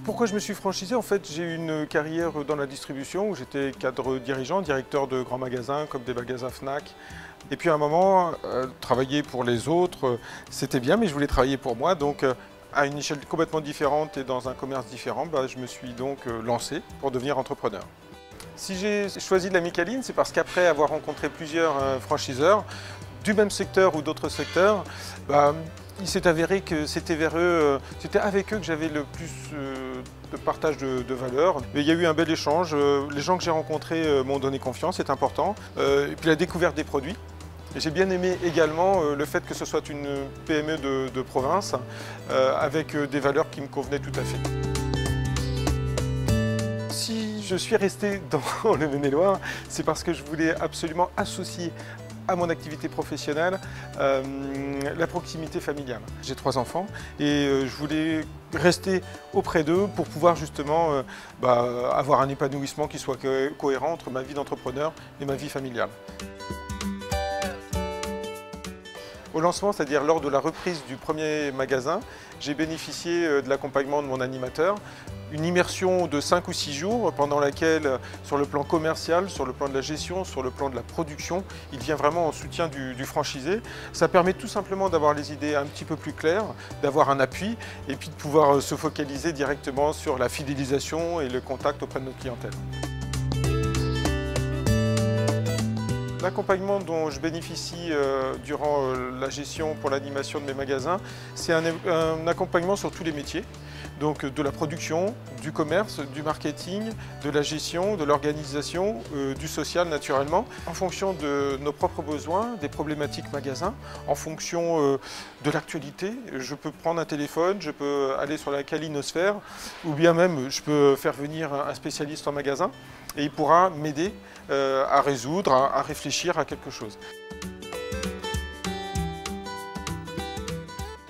Pourquoi je me suis franchisé? En fait, j'ai eu une carrière dans la distribution où j'étais cadre dirigeant, directeur de grands magasins comme des magasins Fnac. Et puis à un moment, travailler pour les autres, c'était bien, mais je voulais travailler pour moi. Donc à une échelle complètement différente et dans un commerce différent, je me suis donc lancé pour devenir entrepreneur. Si j'ai choisi de la Micaline, c'est parce qu'après avoir rencontré plusieurs franchiseurs du même secteur ou d'autres secteurs, il s'est avéré que c'était avec eux que j'avais le plus de partage de valeurs. Mais il y a eu un bel échange. Les gens que j'ai rencontrés m'ont donné confiance, c'est important. Et puis la découverte des produits. J'ai bien aimé également le fait que ce soit une PME de province avec des valeurs qui me convenaient tout à fait. Si je suis resté dans le Maine-et-Loire, c'est parce que je voulais absolument associer à mon activité professionnelle la proximité familiale. J'ai 3 enfants et je voulais rester auprès d'eux pour pouvoir justement avoir un épanouissement qui soit cohérent entre ma vie d'entrepreneur et ma vie familiale. Au lancement, c'est-à-dire lors de la reprise du premier magasin, j'ai bénéficié de l'accompagnement de mon animateur, une immersion de 5 ou 6 jours pendant laquelle, sur le plan commercial, sur le plan de la gestion, sur le plan de la production, il vient vraiment en soutien du franchisé. Ça permet tout simplement d'avoir les idées un petit peu plus claires, d'avoir un appui et puis de pouvoir se focaliser directement sur la fidélisation et le contact auprès de notre clientèle. L'accompagnement dont je bénéficie durant la gestion pour l'animation de mes magasins, c'est un accompagnement sur tous les métiers. Donc de la production, du commerce, du marketing, de la gestion, de l'organisation, du social naturellement, en fonction de nos propres besoins, des problématiques magasins, en fonction de l'actualité. Je peux prendre un téléphone, je peux aller sur la calinosphère ou bien même je peux faire venir un spécialiste en magasin et il pourra m'aider à résoudre, à réfléchir à quelque chose.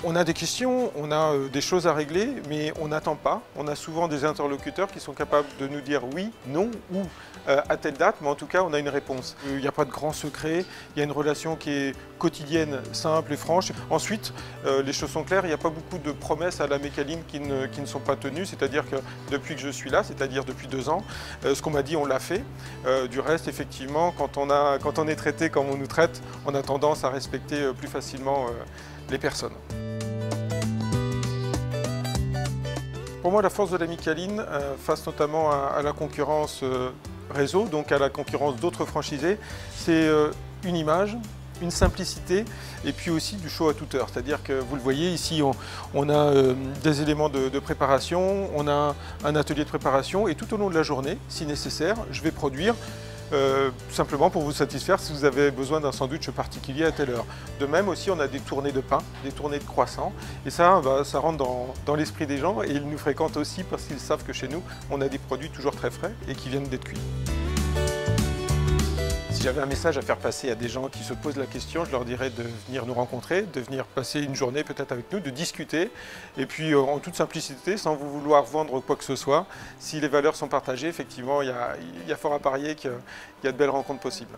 On a des questions, on a des choses à régler, mais on n'attend pas. On a souvent des interlocuteurs qui sont capables de nous dire oui, non ou à telle date, mais en tout cas, on a une réponse. Il n'y a pas de grand secret, il y a une relation qui est quotidienne, simple et franche. Ensuite, les choses sont claires, il n'y a pas beaucoup de promesses à la Micaline qui ne sont pas tenues, c'est-à-dire que depuis que je suis là, c'est-à-dire depuis 2 ans, ce qu'on m'a dit, on l'a fait. Du reste, effectivement, quand on est traité comme on nous traite, on a tendance à respecter plus facilement les personnes. Pour moi, la force de la Micaline, face notamment à la concurrence réseau, donc à la concurrence d'autres franchisés, c'est une image, une simplicité et puis aussi du show à toute heure. C'est-à-dire que vous le voyez ici, on a des éléments de préparation, on a un atelier de préparation et tout au long de la journée, si nécessaire, je vais produire simplement pour vous satisfaire si vous avez besoin d'un sandwich particulier à telle heure. De même aussi, on a des tournées de pain, des tournées de croissants et ça, ça rentre dans l'esprit des gens et ils nous fréquentent aussi parce qu'ils savent que chez nous, on a des produits toujours très frais et qui viennent d'être cuits. Si j'avais un message à faire passer à des gens qui se posent la question, je leur dirais de venir nous rencontrer, de venir passer une journée peut-être avec nous, de discuter, et puis en toute simplicité, sans vous vouloir vendre quoi que ce soit, si les valeurs sont partagées, effectivement, il y a fort à parier qu'il y a de belles rencontres possibles.